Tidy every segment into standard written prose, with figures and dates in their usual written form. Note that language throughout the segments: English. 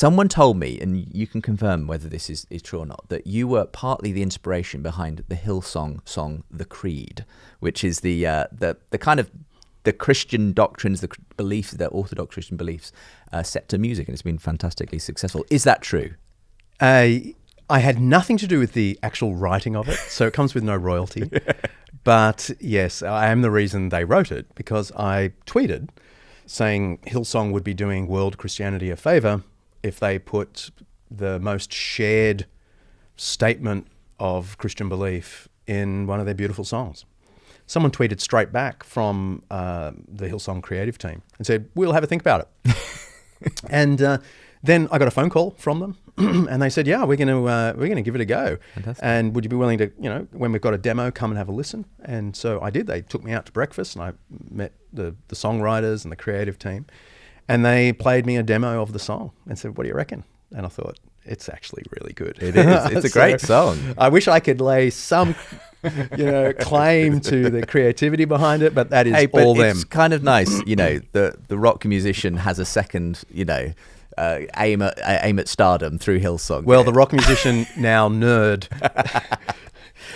someone told me, and you can confirm whether this is true or not, that you were partly the inspiration behind the Hillsong song "The Creed," which is the kind of the Christian doctrines, the beliefs, the Orthodox Christian beliefs, set to music, and it's been fantastically successful. Is that true? I had nothing to do with the actual writing of it, so it comes with no royalty. But yes, I am the reason they wrote it, because I tweeted saying Hillsong would be doing world Christianity a favor if they put the most shared statement of Christian belief in one of their beautiful songs. Someone tweeted straight back from the Hillsong creative team and said, "We'll have a think about it." And then I got a phone call from them, and they said, "Yeah, we're going to give it a go. Fantastic. And would you be willing to, when we've got a demo, come and have a listen?" And so I did. They took me out to breakfast, and I met the songwriters and the creative team, and they played me a demo of the song and said, "What do you reckon?" And I thought, it's actually really good. It is. It's a great song. I wish I could lay some claim to the creativity behind it, but that is all them. It's kind of nice, the rock musician has a second, aim at stardom through Hillsong. Well, the rock musician now nerd.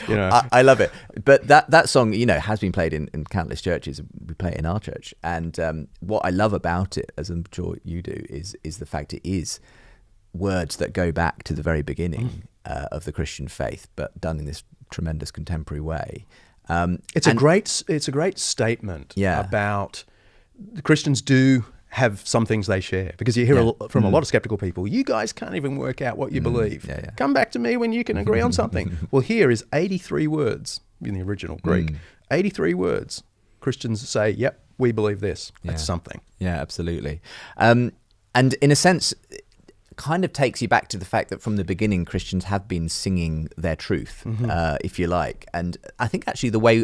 I love it. But that song, has been played in countless churches. We play it in our church. And what I love about it, as I'm sure you do, is the fact it is words that go back to the very beginning of the Christian faith, but done in this tremendous contemporary way. It's a great statement about Christians do have some things they share, because you hear from a lot of skeptical people, you guys can't even work out what you believe. Come back to me when you can agree on something. Well, here is 83 words in the original Greek. 83 words. Christians say, yep, we believe this. That's something. Yeah, absolutely. And in a sense, kind of takes you back to the fact that from the beginning Christians have been singing their truth, if you like. And I think actually the way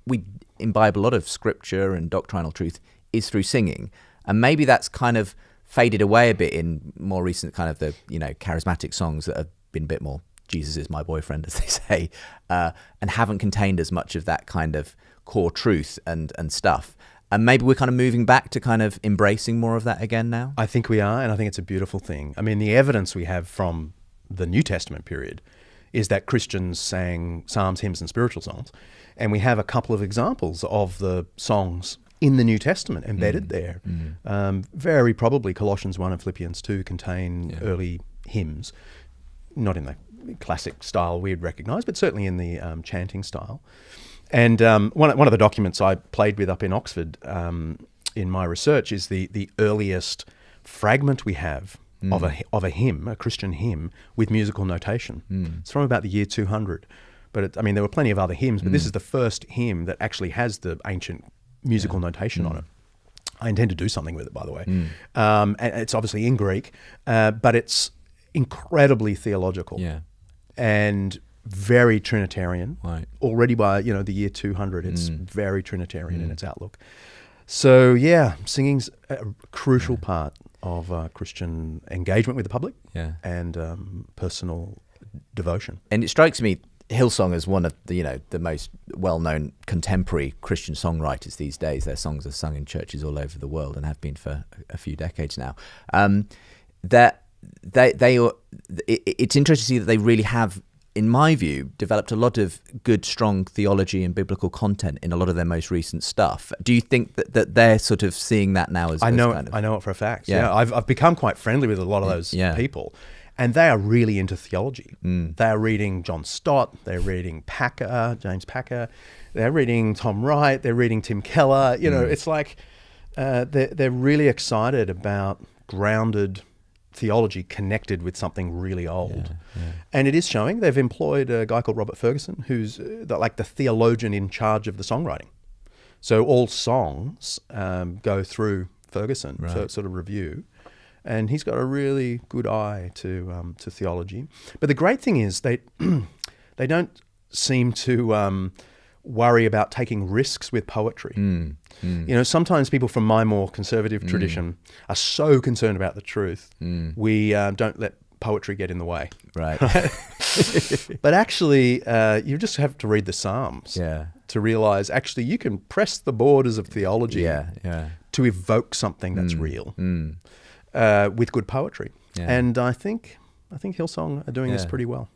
we imbibe a lot of scripture and doctrinal truth is through singing. And maybe that's kind of faded away a bit in more recent kind of the, charismatic songs that have been a bit more Jesus is my boyfriend, as they say, and haven't contained as much of that kind of core truth and stuff. And maybe we're kind of moving back to kind of embracing more of that again now? I think we are, and I think it's a beautiful thing. I mean, the evidence we have from the New Testament period is that Christians sang psalms, hymns, and spiritual songs. And we have a couple of examples of the songs in the New Testament embedded there. Very probably Colossians 1 and Philippians 2 contain early hymns, not in the classic style we'd recognise, but certainly in the chanting style. And one of the documents I played with up in Oxford in my research is the earliest fragment we have of a hymn, a Christian hymn, with musical notation. It's from about the year 200. But there were plenty of other hymns, but this is the first hymn that actually has the ancient musical notation on it. I intend to do something with it, by the way. And it's obviously in Greek, but it's incredibly theological and very Trinitarian. Right. Already by the year 200, it's very Trinitarian in its outlook. So singing's a crucial part of Christian engagement with the public and personal devotion. And it strikes me, Hillsong is one of the most well-known contemporary Christian songwriters these days. Their songs are sung in churches all over the world and have been for a few decades now. It's interesting to see that they really have, in my view, developed a lot of good, strong theology and biblical content in a lot of their most recent stuff. Do you think that they're sort of seeing that now as I know kind of... I know it for a fact. Yeah, I've become quite friendly with a lot of those people. And they are really into theology. They are reading John Stott. They're reading James Packer. They're reading Tom Wright. They're reading Tim Keller. It's like they're really excited about grounded theology connected with something really old. And it is showing. They've employed a guy called Robert Ferguson, who's like the theologian in charge of the songwriting. So all songs go through Ferguson for sort of review. And he's got a really good eye to theology. But the great thing is they don't seem to worry about taking risks with poetry. Sometimes people from my more conservative tradition are so concerned about the truth, we don't let poetry get in the way. Right. But actually, you just have to read the Psalms to realize actually you can press the borders of theology to evoke something that's real. With good poetry. Yeah. And I think Hillsong are doing this Yeah. pretty well.